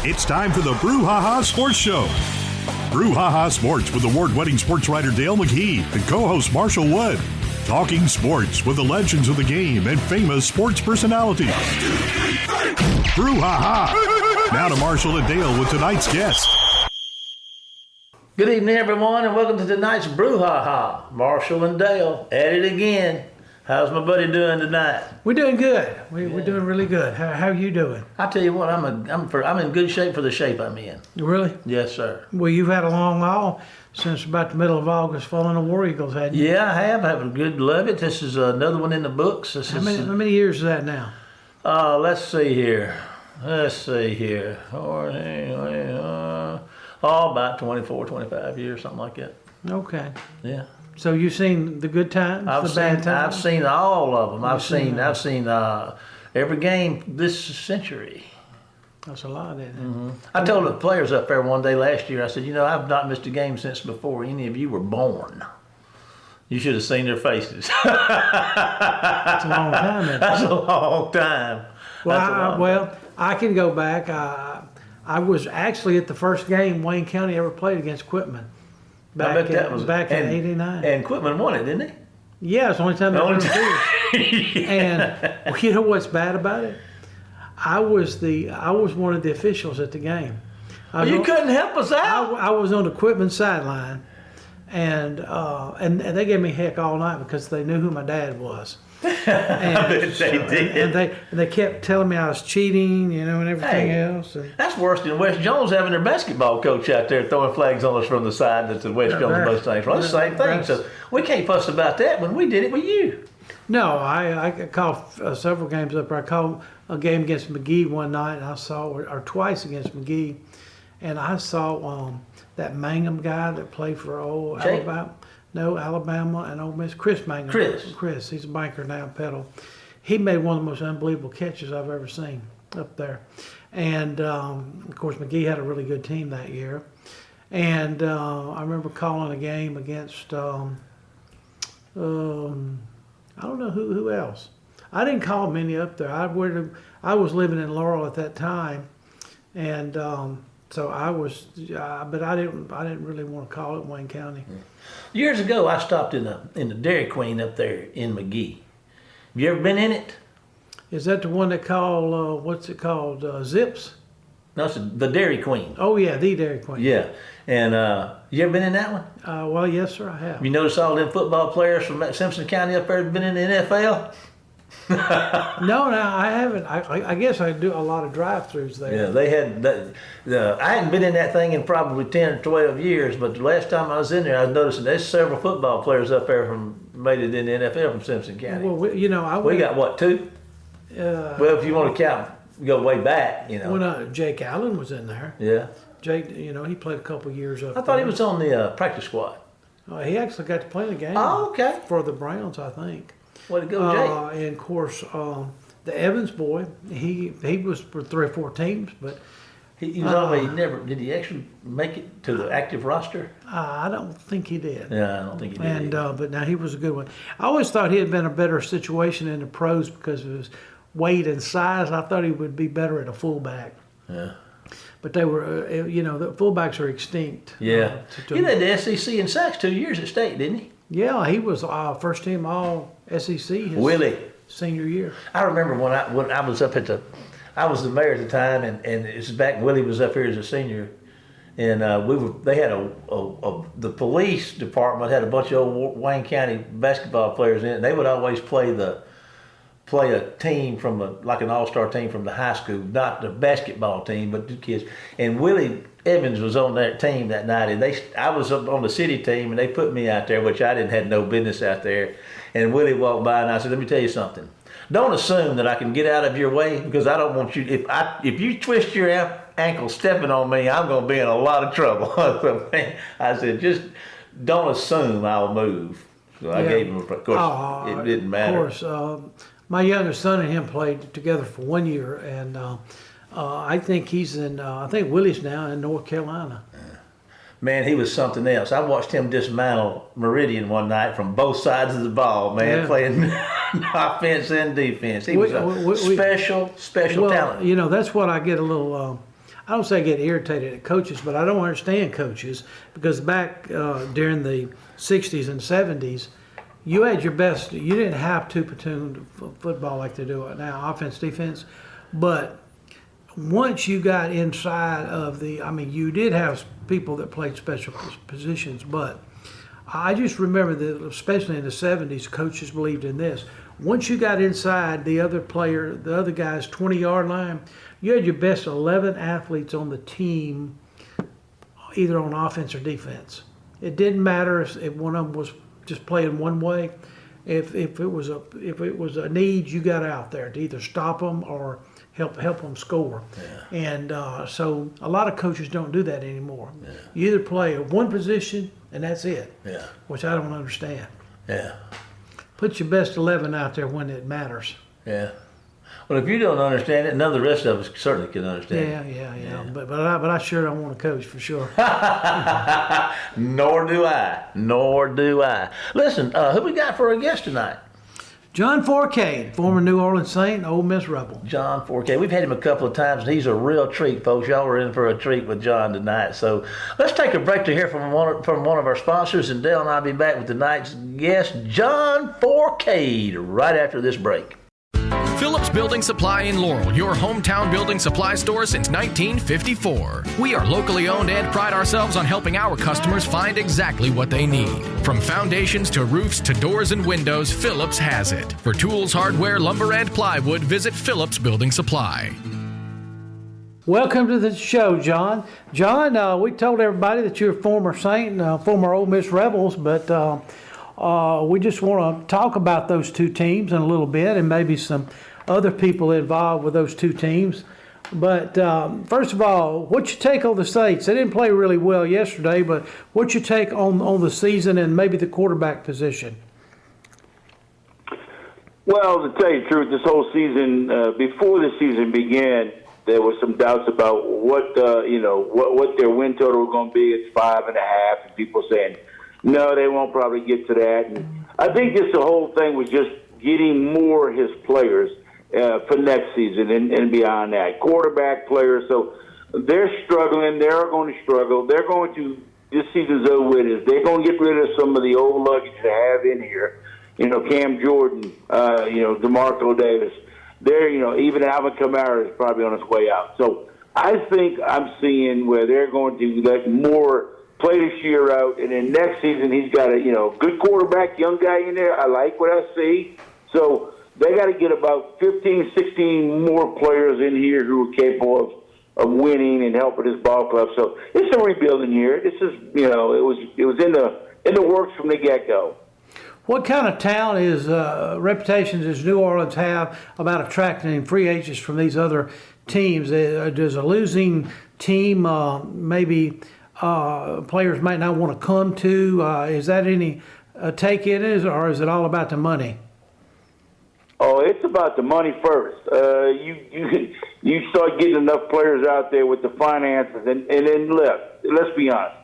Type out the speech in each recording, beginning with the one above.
It's time for the Brouhaha Sports Show. Brouhaha Sports with award-winning sports writer Dale McKee and co-host Marshall Wood. Talking sports with the legends of the game and famous sports personalities. Brouhaha. Now to Marshall and Dale with tonight's guest. Good evening, everyone, and welcome to tonight's Brouhaha. Marshall and Dale at it again. How's my buddy doing tonight? We're doing good. We're doing really good. How are you doing? I tell you what, I'm in good shape for the shape I'm in. Really? Yes, sir. Well, you've had a long haul since about the middle of August, following the War Eagles, hadn't you? Yeah, I have. Having good love it. This is another one in the books. How many years is that now? Let's see here. About 24, 25 years, something like that. Okay. Yeah. So you've seen the good times, bad times? I've seen all of them. I've seen every game this century. That's a lot, isn't it? Mm-hmm. I told the players up there one day last year, I said, I've not missed a game since before any of you were born. You should have seen their faces. That's a long time, isn't it? That's a long time. Well, I can go back. I was actually at the first game Wayne County ever played against Quitman. Back in '89. And Quitman won it, didn't he? Yeah, it's the only time they ever did. And you know what's bad about it? I was one of the officials at the game. You couldn't help us out. I was on the Quitman sideline, and they gave me heck all night because they knew who my dad was. And they kept telling me I was cheating, and everything else. And that's worse than West Jones having their basketball coach out there throwing flags on us from the side that the West Jones Mustangs run. It's the same thing. So we can't fuss about that when we did it with you. No, I called several games up there. I called a game against McKee one night, and or twice against McKee, and I saw that Mangum guy that played for Alabama. No, Alabama and Ole Miss. Chris Mangum. Chris, he's a banker now in Petal. He made one of the most unbelievable catches I've ever seen up there. And, of course, McKee had a really good team that year. And I remember calling a game against, I don't know who else. I didn't call many up there. I was living in Laurel at that time. And so I was, but I didn't really want to call it Wayne County. Years ago, I stopped in the Dairy Queen up there in McKee. Have you ever been in it? Is that the one they call, what's it called, Zips? No, it's the Dairy Queen. Oh, yeah, the Dairy Queen. Yeah. And you ever been in that one? Well, yes, sir, I have. You notice all them football players from Simpson County up there have been in the NFL? No, I haven't. I guess I do a lot of drive-thrus there. Yeah, they had. I hadn't been in that thing in probably 10 or 12 years, but the last time I was in there, I was noticing there's several football players up there made it in the NFL from Simpson County. Well, we got what, 2? Well, if you want to count, go way back, Well, Jake Allen was in there. Yeah. Jake, he played a couple years up I thought he was on the practice squad. He actually got to play the game. Oh, okay. For the Browns, I think. Way to go, Jake. And of course, the Evans boy, he was for 3 or 4 teams, but he was always did he actually make it to the active roster? I don't think he did. Yeah, I don't think he did. But now he was a good one. I always thought he had been a better situation in the pros because of his weight and size. I thought he would be better at a fullback. Yeah. But they were, the fullbacks are extinct. Yeah. He led the SEC in sacks 2 years at State, didn't he? Yeah, he was first team all SEC his Willie. Senior year. I remember when I was up I was the mayor at the time, and it's back when Willie was up here as a senior, and they had the police department had a bunch of old Wayne County basketball players in it, and they would always play a team from like an all-star team from the high school, not the basketball team, but the kids. And Willie Evans was on that team that night, and I was up on the city team, and they put me out there, which I didn't have no business out there. And Willie walked by, and I said, "Let me tell you something. Don't assume that I can get out of your way, because I don't want you. If you twist your ankle stepping on me, I'm going to be in a lot of trouble." So, I said, "Just don't assume I'll move." So I gave him. Of course, it didn't matter. Of course, my youngest son and him played together for 1 year, and I think he's in. I think Willie's now in North Carolina. Man, he was something else. I watched him dismantle Meridian one night from both sides of the ball, man, playing offense and defense. He was a special talent. That's what I get a little I don't say I get irritated at coaches, but I don't understand coaches because back during the 60s and 70s, you had your best. You didn't have two-platoon football like they do now, offense, defense. But once you got inside of you did have people that played special positions, but I just remember that, especially in the 70s, coaches believed in this. Once you got inside the other guy's 20-yard line, you had your best 11 athletes on the team, either on offense or defense. It didn't matter if one of them was just playing one way. If it was a need, you got out there to either stop them or help them score. Yeah. And so a lot of coaches don't do that anymore. Yeah. You either play one position and that's it. Yeah. Which I don't understand. Yeah. Put your best 11 out there when it matters. Yeah. Well, if you don't understand it, none of the rest of us certainly can understand it. Yeah. But I sure don't want to coach for sure. Nor do I. Listen, who we got for a guest tonight? John Fourcade, former New Orleans Saint, Ole Miss Rebel. John Fourcade. We've had him a couple of times, and he's a real treat, folks. Y'all are in for a treat with John tonight. So let's take a break to hear from one of our sponsors, and Dale and I'll be back with tonight's guest, John Fourcade, right after this break. Phillips Building Supply in Laurel, your hometown building supply store since 1954. We are locally owned and pride ourselves on helping our customers find exactly what they need. From foundations to roofs to doors and windows, Phillips has it. For tools, hardware, lumber, and plywood, visit Phillips Building Supply. Welcome to the show, John. John, we told everybody that you're a former Saint, former Ole Miss Rebels, but we just want to talk about those two teams in a little bit and maybe some other people involved with those two teams. But first of all, what's your take on the Saints? They didn't play really well yesterday, but what's your take on the season and maybe the quarterback position? Well, to tell you the truth, this whole season, before the season began, there were some doubts about what their win total was going to be. It's 5.5, and people saying, no, they won't probably get to that. And I think the whole thing was just getting more his players for next season and beyond that. Quarterback players, so they're struggling. They're going to struggle. They're going to, this season's over with, they're going to get rid of some of the old luggage they have in here. Cam Jordan, DeMarco Davis. Even Alvin Kamara is probably on his way out. So I think I'm seeing where they're going to let more play this year out, and then next season he's got a good quarterback, young guy in there. I like what I see. So they got to get about 15, 16 more players in here who are capable of winning and helping this ball club. So it's a rebuilding year. This is it was in the works from the get-go. What kind of town reputation does New Orleans have about attracting free agents from these other teams? Does a losing team maybe players might not want to come to? Is that any take in it, or is it all about the money? Oh, it's about the money first. You start getting enough players out there with the finances, and then let's be honest.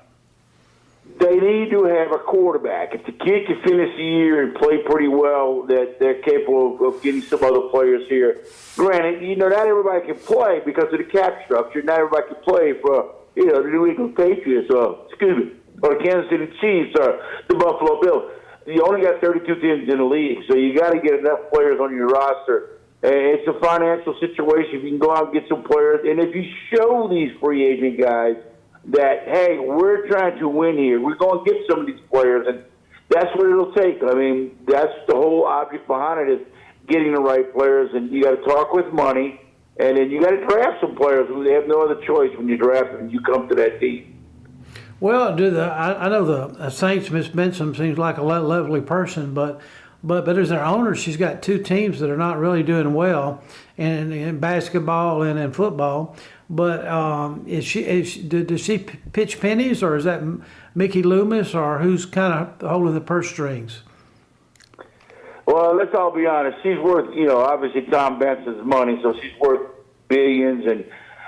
They need to have a quarterback. If the kid can finish the year and play pretty well, that they're capable of getting some other players here. Granted, not everybody can play because of the cap structure. Not everybody can play for the New England Patriots or the Kansas City Chiefs or the Buffalo Bills. You only got 32 teams in the league, so you got to get enough players on your roster. And it's a financial situation. If you can go out and get some players, and if you show these free agent guys that, hey, we're trying to win here, we're going to get some of these players, and that's what it'll take. I mean, that's the whole object behind it, is getting the right players, and you got to talk with money, and then you got to draft some players who they have no other choice when you draft them and you come to that team. Well, I know the Saints, Miss Benson seems like a lovely person, but as their owner, she's got two teams that are not really doing well in basketball and in football. But does she pitch pennies, or is that Mickey Loomis, or who's kind of holding the purse strings? Well, let's all be honest. She's worth, obviously Tom Benson's money, so she's worth billions, and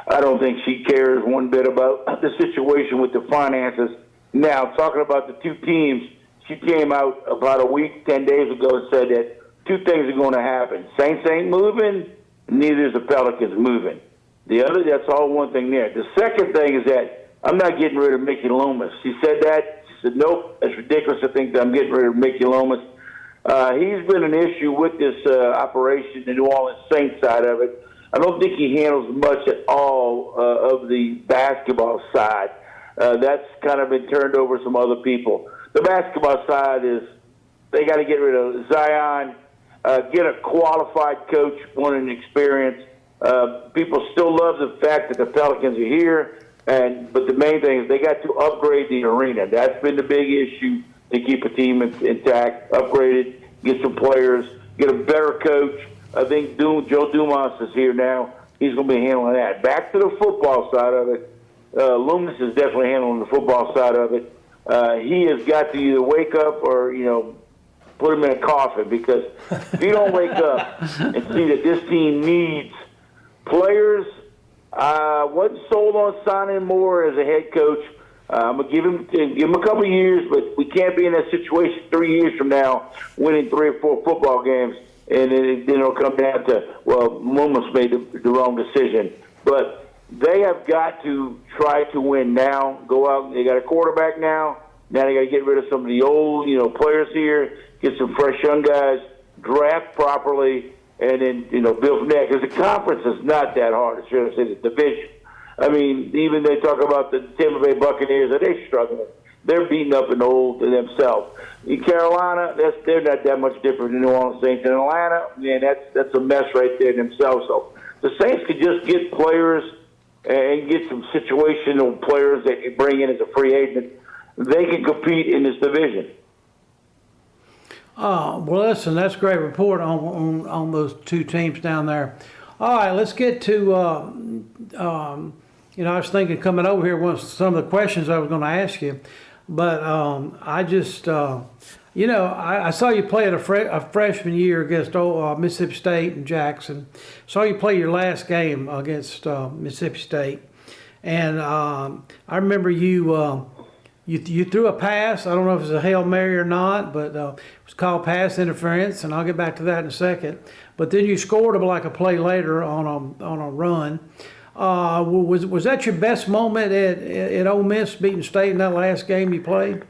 I don't think she cares one bit about the situation with the finances. Now, talking about the two teams, she came out about a week, 10 days ago, and said that two things are going to happen. Saints ain't moving, neither is the Pelicans moving. That's all one thing there. The second thing is that I'm not getting rid of Mickey Loomis. She said that. She said, nope, that's ridiculous to think that I'm getting rid of Mickey Loomis. He's been an issue with this operation, the New Orleans Saints side of it. I don't think he handles much at all of the basketball side. That's kind of been turned over to some other people. The basketball side is they got to get rid of Zion, get a qualified coach, one in experience. People still love the fact that the Pelicans are here, but the main thing is they got to upgrade the arena. That's been the big issue to keep a team intact, upgrade it, get some players, get a better coach. I think Joe Dumas is here now. He's going to be handling that. Back to the football side of it. Loomis is definitely handling the football side of it. He has got to either wake up or, put him in a coffin, because if you don't wake up and see that this team needs players, wasn't sold on signing Moore as a head coach. I'm going to give him a couple of years, but we can't be in that situation 3 years from now winning 3 or 4 football games, and then it'll come down to, Loomis made the wrong decision. But they have got to try to win now. Go out. They got a quarterback now. Now they got to get rid of some of the old, players here, get some fresh young guys, draft properly, and then, build from there. Because the conference is not that hard. It's just the division. I mean, even they talk about the Tampa Bay Buccaneers, they're struggling. They're beating up and old themselves. In Carolina, they're not that much different than New Orleans Saints. In Atlanta, man, that's a mess right there themselves. So the Saints could just get players and get some situational players that you bring in as a free agent. They can compete in this division. Well, listen, that's a great report on those two teams down there. All right, let's get to, I was thinking coming over here was some of the questions I was going to ask you, but I just, I saw you play at a freshman year against Mississippi State and Jackson. Saw you play your last game against Mississippi State, and I remember you threw a pass. I don't know if it was a Hail Mary or not, but it was called pass interference, and I'll get back to that in a second. But then you scored like a play later on a run. Was that your best moment at Ole Miss, beating State in that last game you played?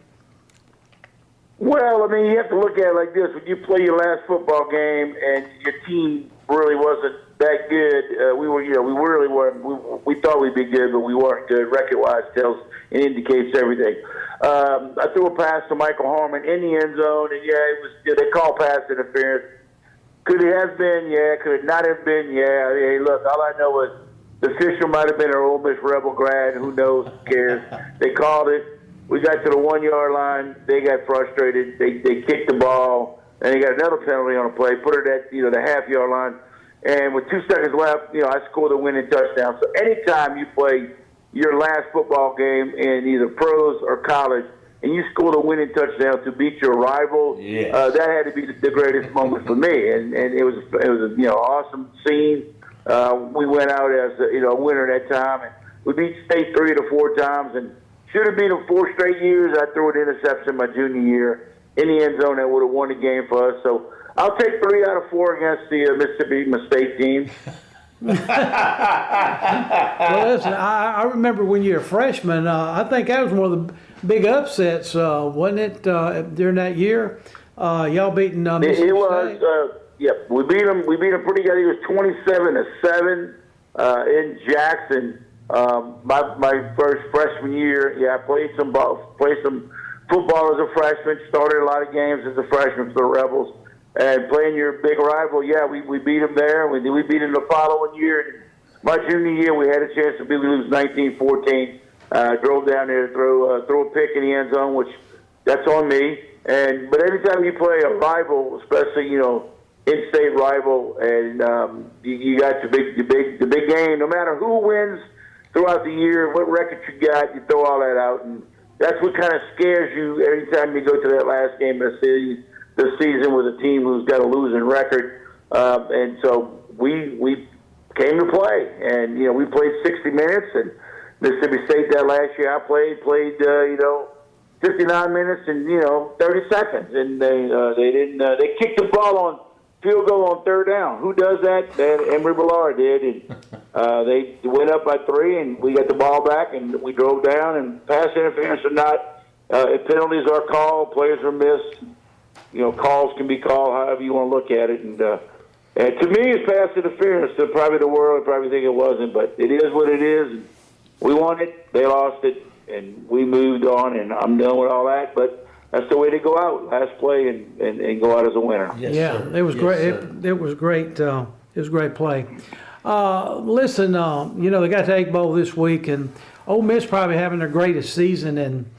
Well, I mean, you have to look at it like this. When you play your last football game and your team really wasn't that good, we really weren't. We thought we'd be good, but we weren't good. Record-wise, it indicates everything. I threw a pass to Michael Harmon in the end zone, and they called pass interference. Could it have been? Yeah. Could it not have been? Yeah. Hey, look, all I know is the official might have been an Ole Miss Rebel grad. Who knows? Who cares? They called it. We got to the 1 yard line. They got frustrated. They kicked the ball, and they got another penalty on the play. Put it at the half yard line, and with 2 seconds left, I scored the winning touchdown. So anytime you play your last football game in either pros or college, and you scored a winning touchdown to beat your rival, that had to be the greatest moment for me. And it was an awesome scene. We went out as a winner that time, and we beat State 3 to 4 times, and should have beat them 4 straight years. I threw an interception my junior year in the end zone that would have won the game for us. So I'll take 3 out of 4 against the Mississippi State team. Well, listen, I remember when you were a freshman, I think that was one of the big upsets, wasn't it, during that year? Y'all beating Mississippi State? It was, we beat them pretty good. It was 27-7 in Jackson. My first freshman year, I played some football as a freshman, started a lot of games as a freshman for the Rebels. And playing your big rival, we beat them there. We beat them the following year. My junior year, we had a chance to lose 19-14. Drove down there to throw a pick in the end zone, which that's on me. But every time you play a rival, especially in-state rival, and you got the big game. No matter who wins throughout the year, what record you got, you throw all that out, and that's what kind of scares you every time you go to that last game of the season with a team who's got a losing record. And so we came to play, and we played 60 minutes, and Mississippi State that last year I played 59 minutes and 30 seconds, and they kicked the ball on field goal on third down. Who does that? Emery Ballard did, and they went up by 3, and we got the ball back, and we drove down. And pass interference or not, if penalties are called, players are missed. Calls can be called however you want to look at it. And to me, it's pass interference. To probably the world probably think it wasn't, but it is what it is. We won it, they lost it, and we moved on, and I'm done with all that. But that's the way to go out, last play, and go out as a winner. Yes, yeah, it was great. It was great. It was a great play. Listen, they got the Egg Bowl this week, and Ole Miss probably having their greatest season in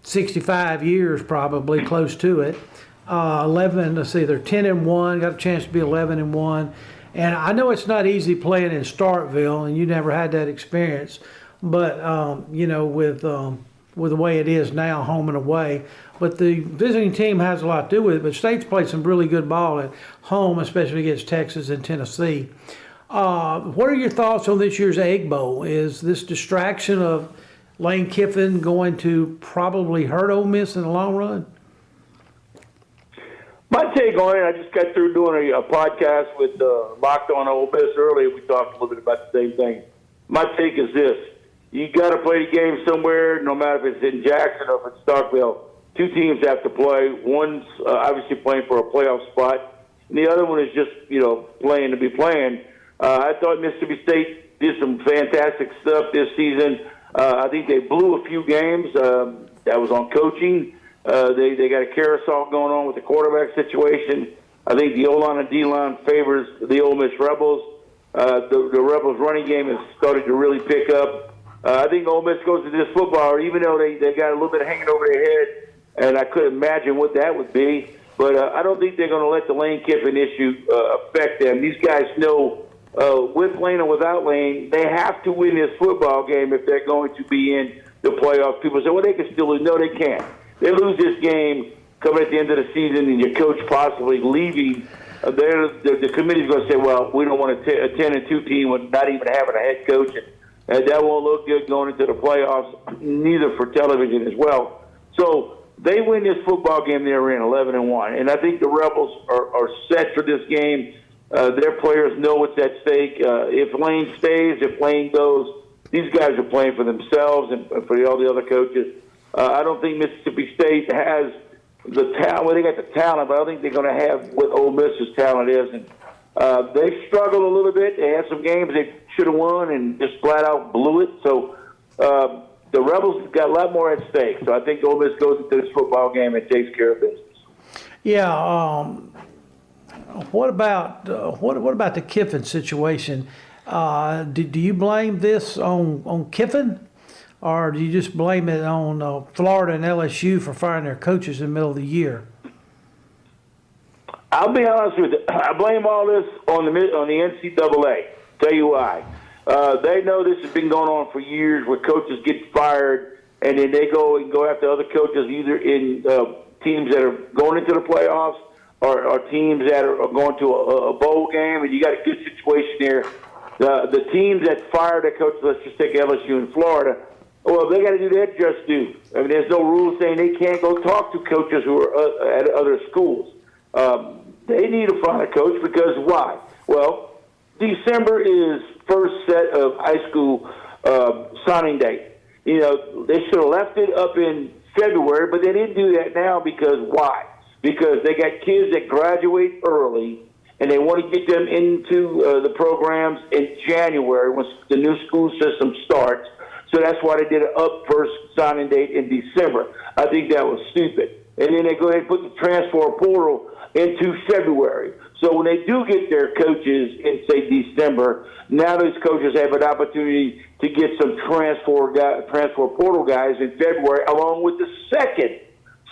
65 years, probably close to it. 11. Let's see, they're 10-1. Got a chance to be 11-1. And I know it's not easy playing in Starkville, and you never had that experience. But with the way it is now, home and away. But the visiting team has a lot to do with it. But State's played some really good ball at home, especially against Texas and Tennessee. What are your thoughts on this year's Egg Bowl? Is this distraction of Lane Kiffin going to probably hurt Ole Miss in the long run? My take on it, I just got through doing a podcast with Locked On Ole Miss earlier. We talked a little bit about the same thing. My take is this. You got to play the game somewhere, no matter if it's in Jackson or if it's Starkville. 2 teams have to play. One's obviously playing for a playoff spot, and the other one is just, playing to be playing. I thought Mississippi State did some fantastic stuff this season. I think they blew a few games. That was on coaching. They got a carousel going on with the quarterback situation. I think the O-line and D-line favors the Ole Miss Rebels. The Rebels' running game has started to really pick up. I think Ole Miss goes to this football, even though they got a little bit hanging over their head, and I couldn't imagine what that would be. But I don't think they're going to let the Lane Kiffin issue affect them. These guys know, with Lane or without Lane, they have to win this football game if they're going to be in the playoffs. People say, well, they can still lose. No, they can't. They lose this game coming at the end of the season and your coach possibly leaving. The committee's going to say, well, we don't want a 10-2 team with not even having a head coach. And that won't look good going into the playoffs, neither for television as well. So they win this football game they're in, 11-1. And I think the Rebels are set for this game. Their players know what's at stake. If Lane stays, if Lane goes, these guys are playing for themselves and for all the other coaches. I don't think Mississippi State has the talent. Well, they got the talent, but I don't think they're going to have what Ole Miss's talent is. And they struggled a little bit. They had some games they should have won and just flat out blew it. So the Rebels got a lot more at stake. So I think Ole Miss goes into this football game and takes care of business. Yeah. What about the Kiffin situation? Do you blame this on Kiffin, or do you just blame it on Florida and LSU for firing their coaches in the middle of the year? I'll be honest with you. I blame all this on the NCAA. Tell you why. They know this has been going on for years, where coaches get fired and then they go after other coaches, either in teams that are going into the playoffs or teams that are going to a bowl game. And you got a good situation there. The teams that fired their coaches, let's just take LSU in Florida. Well, they got to do their just due. I mean, there's no rule saying they can't go talk to coaches who are at other schools. They need to find a coach because why? Well, December is first set of high school signing date. They should have left it up in February, but they didn't do that now because why? Because they got kids that graduate early, and they want to get them into the programs in January when the new school system starts. So that's why they did an up first signing date in December. I think that was stupid. And then they go ahead and put the transfer portal into February. So when they do get their coaches in, say, December, now those coaches have an opportunity to get some transfer portal guys in February, along with the second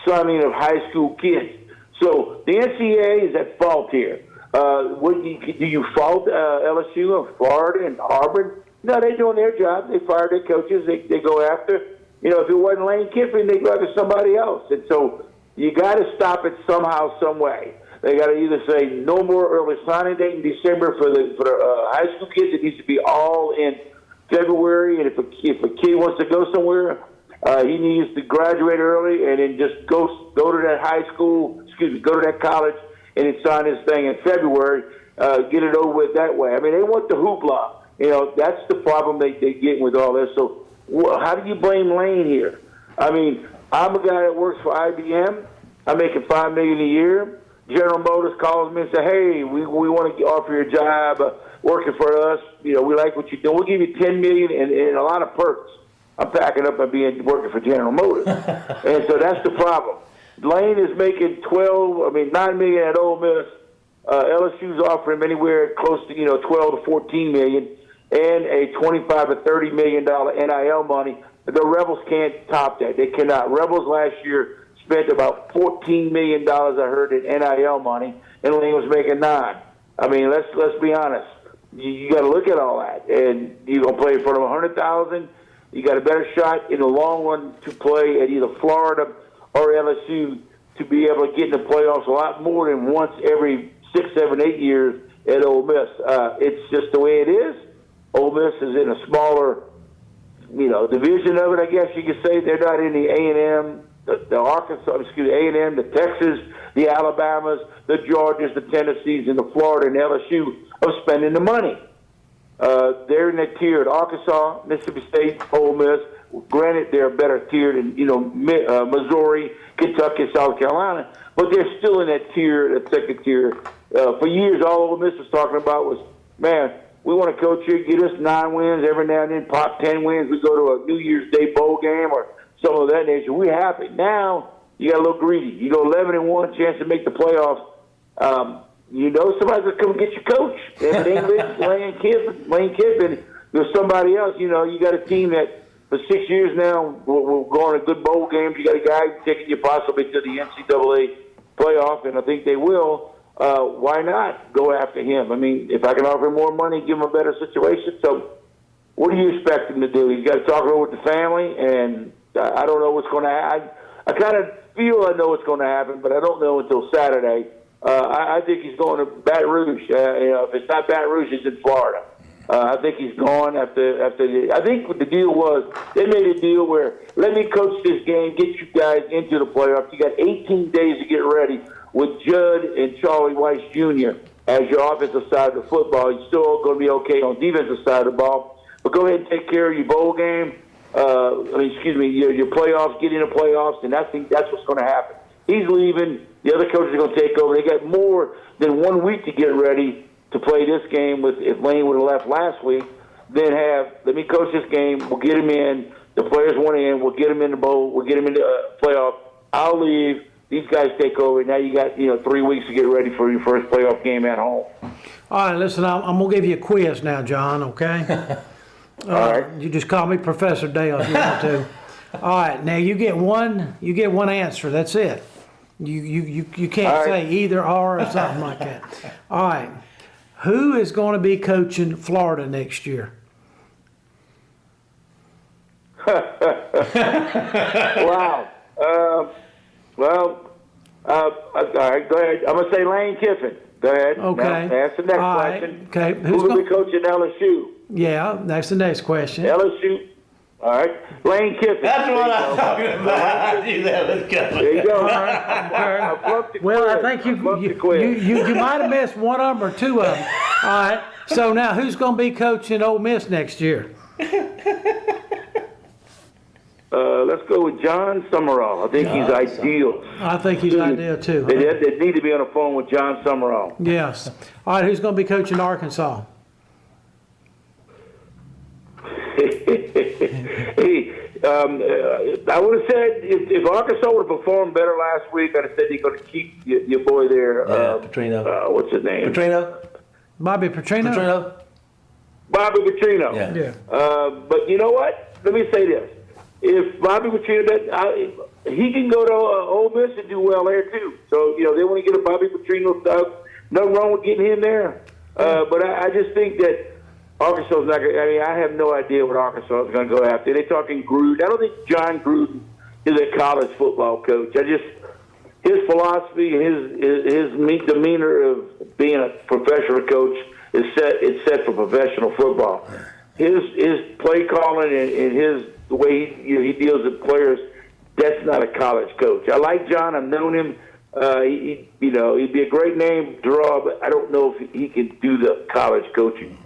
signing of high school kids. So the NCAA is at fault here. Do you fault LSU and Florida and Auburn? No, they're doing their job. They fire their coaches. They go after. If it wasn't Lane Kiffin, they'd go after somebody else. And so you got to stop it somehow, some way. They got to either say no more early signing date in December for the high school kids. It needs to be all in February. And if a kid wants to go somewhere, he needs to graduate early and then just go to that high school. Go to that college and then sign this thing in February, get it over with that way. I mean, they want the hoopla. That's the problem they get with all this. So how do you blame Lane here? I mean, I'm a guy that works for IBM. I'm making $5 million a year. General Motors calls me and says, "Hey, we want to offer you a job working for us. We like what you're doing. We'll give you $10 million and a lot of perks." I'm packing up and working for General Motors, and so that's the problem. Lane is making $9 million at Ole Miss. LSU's offering him anywhere close to 12 to 14 million, and a 25 to 30 million dollar NIL money. The Rebels can't top that. They cannot. Rebels last year spent about $14 million, I heard, in NIL money, and Lane was making $9 million. I mean, let's be honest. You got to look at all that, and you're gonna play in front of 100,000. You got a better shot in the long run to play at either Florida or LSU to be able to get in the playoffs a lot more than once every 6, 7, 8 years at Ole Miss. It's just the way it is. Ole Miss is in a smaller, division of it, I guess you could say. They're not in the A&M, the Arkansas, A&M, the Texas, the Alabamas, the Georgias, the Tennessees, and the Florida and LSU of spending the money. They're in that tier at Arkansas, Mississippi State, Ole Miss. Granted, they're better tier than Missouri, Kentucky, South Carolina, but they're still in that tier, that second tier. For years, all Ole Miss was talking about was, man, we want to coach here, get us 9 wins every now and then, pop 10 wins. We go to a New Year's Day bowl game or some of that nature. We're happy. Now you got a little greedy. You go 11-1, chance to make the playoffs. Somebody's gonna come get your coach. If it ain't Lane Kiffin, there's somebody else. You got a team that for 6 years now we're going to good bowl games. You got a guy taking you possibly to the NCAA playoff, and I think they will. Why not go after him? I mean, if I can offer him more money, give him a better situation. So, what do you expect him to do? He's got to talk over with the family, and I don't know what's going to happen. I kind of feel I know what's going to happen, but I don't know until Saturday. I think he's going to Baton Rouge. If it's not Baton Rouge, it's in Florida. I think he's gone after. I think what the deal was, they made a deal where let me coach this game, get you guys into the playoffs. You got 18 days to get ready with Judd and Charlie Weiss Jr. as your offensive side of the football. You're still going to be okay on defensive side of the ball, but go ahead and take care of your bowl game. Your playoffs, get in the playoffs, and I think that's what's going to happen. He's leaving. The other coaches are going to take over. They got more than 1 week to get ready to play this game. If Lane would have left last week, then let me coach this game. We'll get him in. The players want in. We'll get him in the bowl. We'll get him in the playoff. I'll leave. These guys take over. Now you got 3 weeks to get ready for your first playoff game at home. All right, listen. I'm gonna give you a quiz now, John. Okay. All right. You just call me Professor Dale if you want to. All right. Now you get one. You get one answer. That's it. You can't say either or something like that. All right. Who is going to be coaching Florida next year? Wow. All right, go ahead. I'm going to say Lane Kiffin. Go ahead. Okay. Now, that's the next question. Okay. Who's going to be coaching LSU? Yeah, that's the next question. LSU. All right. Lane Kiffin. That's what I'm talking about. I knew that was coming. There you go. I think you might have missed one of them or two of them. All right. So now who's going to be coaching Ole Miss next year? Let's go with John Summerall. I think he's ideal. I think he's ideal too. They need to be on the phone with John Summerall. Yes. All right. Who's going to be coaching Arkansas? I would have said if Arkansas would have performed better last week, I'd have said you're going to keep your boy there. Petrino. What's his name? Bobby Petrino. Bobby Petrino. Yeah. But you know what? Let me say this. If Bobby Petrino, he can go to Ole Miss and do well there too. So, they want to get a Bobby Petrino stuff. Nothing wrong with getting him there. But I just think that Arkansas is not going to, I have no idea what Arkansas is going to go after. They're talking Gruden. I don't think John Gruden is a college football coach. His philosophy, his demeanor of being a professional coach is set for professional football. His play calling and the way he deals with players, that's not a college coach. I like John. I've known him He'd be a great name draw, but I don't know if he can do the college coaching.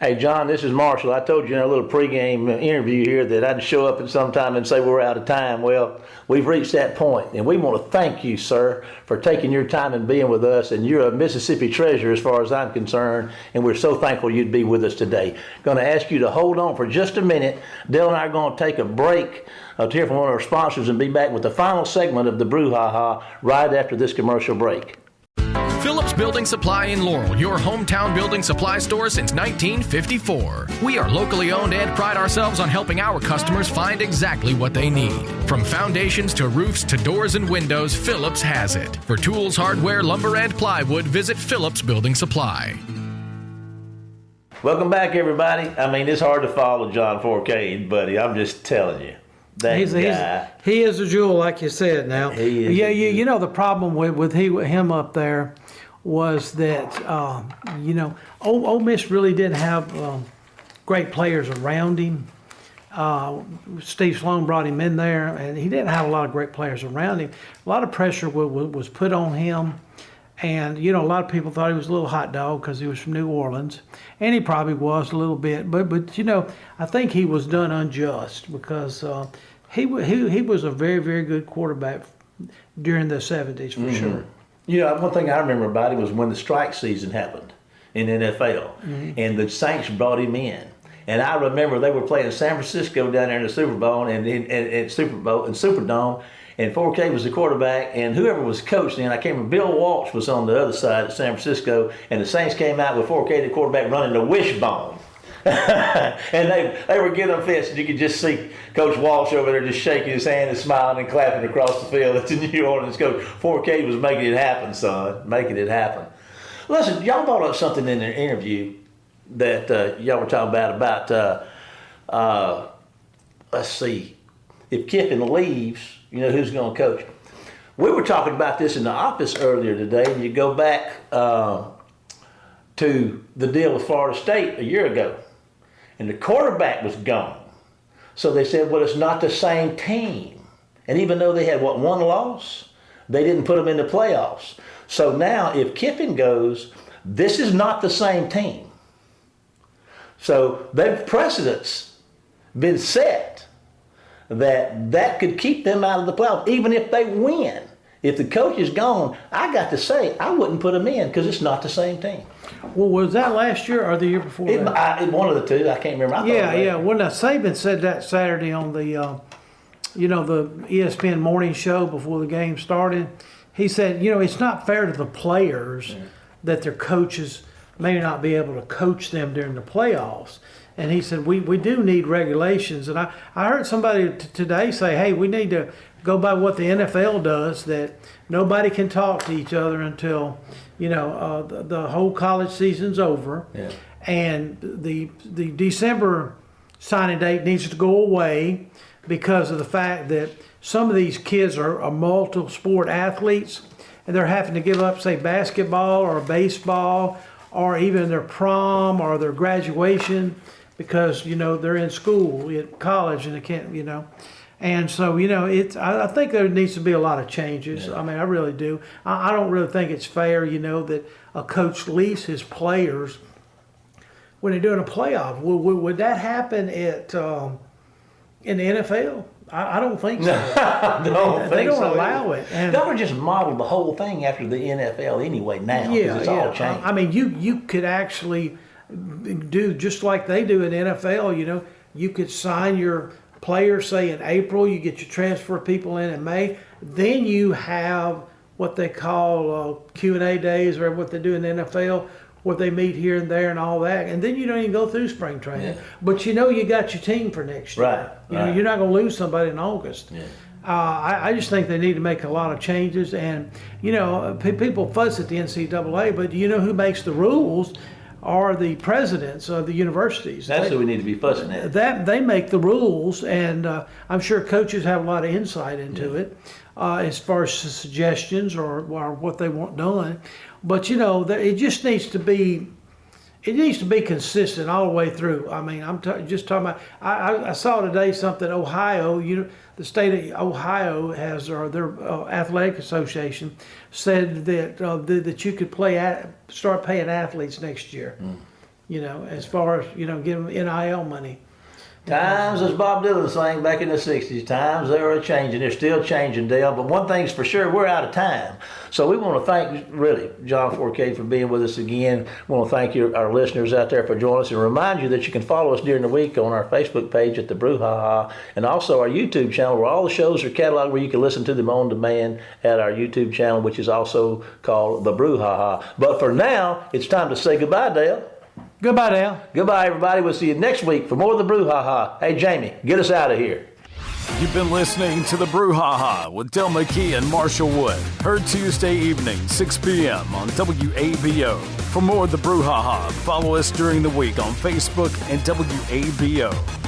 Hey, John, this is Marshall. I told you in a little pregame interview here that I'd show up at some time and say we're out of time. Well, we've reached that point, and we want to thank you, sir, for taking your time and being with us. And you're a Mississippi treasure as far as I'm concerned, and we're so thankful you'd be with us today. Going to ask you to hold on for just a minute. Dale and I are going to take a break to hear from one of our sponsors and be back with the final segment of the Brouhaha right after this commercial break. Phillips Building Supply in Laurel, your hometown building supply store since 1954. We are locally owned and pride ourselves on helping our customers find exactly what they need. From foundations to roofs to doors and windows, Phillips has it. For tools, hardware, lumber, and plywood, visit Phillips Building Supply. Welcome back, everybody. I mean, it's hard to follow John Fourcade, buddy. I'm just telling you. He is a jewel, like you said. Now, you know the problem with him up there was that Ole Miss really didn't have great players around him. Steve Sloan brought him in there, and he didn't have a lot of great players around him. A lot of pressure was put on him, and a lot of people thought he was a little hot dog because he was from New Orleans, and he probably was a little bit. But I think he was done unjust because he was a very, very good quarterback during the 70s for sure. One thing I remember about him was when the strike season happened in the NFL, and the Saints brought him in. And I remember they were playing San Francisco down there in the Super Bowl and Superdome, and Fourcade was the quarterback, and whoever was coaching, I can't remember, Bill Walsh was on the other side of San Francisco, and the Saints came out with Fourcade, the quarterback, running the wishbone. And they were getting offensive. You could just see Coach Walsh over there just shaking his hand and smiling and clapping across the field at the New Orleans coach. Fourcade was making it happen, son, making it happen. Listen, y'all brought up something in the interview that y'all were talking about let's see, if Kiffin leaves, who's going to coach? We were talking about this in the office earlier today, and you go back to the deal with Florida State a year ago, and the quarterback was gone. So they said, well, it's not the same team. And even though they had, one loss, they didn't put them in the playoffs. So now if Kiffin goes, this is not the same team. So the precedents been set that could keep them out of the playoffs, even if they win. If the coach is gone, I got to say, I wouldn't put him in because it's not the same team. Well, was that last year or the year before? One of the two. I can't remember. Well, now Saban said that Saturday on the, the ESPN morning show before the game started. He said, it's not fair to the players that their coaches may not be able to coach them during the playoffs. And he said, we do need regulations. And I heard somebody today say, hey, we need to go by what the NFL does, that nobody can talk to each other until, the whole college season's over. Yeah. And the December signing date needs to go away because of the fact that some of these kids are multi-sport athletes, and they're having to give up, say, basketball or baseball or even their prom or their graduation because, they're in school, at college, and they can't, And so, I think there needs to be a lot of changes. Yeah. I mean, I really do. I don't really think it's fair, that a coach leaves his players when they're doing a playoff. Would that happen in the NFL? I don't think so. They don't allow it. And they would just model the whole thing after the NFL anyway now. Yeah, it's all changed. I mean, you could actually do just like they do in the NFL. You could sign your players, say in April, you get your transfer people in May. Then you have what they call Q&A days, or what they do in the NFL, where they meet here and there and all that. And then you don't even go through spring training. Yeah. But you got your team for next year. Right. You're not going to lose somebody in August. Yeah. I just think they need to make a lot of changes. And, people fuss at the NCAA, but who makes the rules are the presidents of the universities. That's who we need to be fussing at. That they make the rules, and I'm sure coaches have a lot of insight into it as far as suggestions or what they want done. But it just needs to be it needs to be consistent all the way through. I mean, I'm just talking about. I saw today something. Ohio, the state of Ohio has their athletic association said that that you could start paying athletes next year. As far as give them NIL money. Times, as Bob Dylan sang back in the 60s, times they are changing. They're still changing, Dale. But one thing's for sure, we're out of time. So we want to thank, really, John Fourcade for being with us again. We want to thank our listeners out there for joining us and remind you that you can follow us during the week on our Facebook page at the Brouhaha and also our YouTube channel where all the shows are cataloged where you can listen to them on demand at our YouTube channel, which is also called the Brouhaha. But for now, it's time to say goodbye, Dale. Goodbye, Dale. Goodbye, everybody. We'll see you next week for more of the Brouhaha. Hey, Jamie, get us out of here. You've been listening to the Brouhaha with Dale McKee and Marshall Wood. Heard Tuesday evening, 6 p.m. on WABO. For more of the Brouhaha, follow us during the week on Facebook and WABO.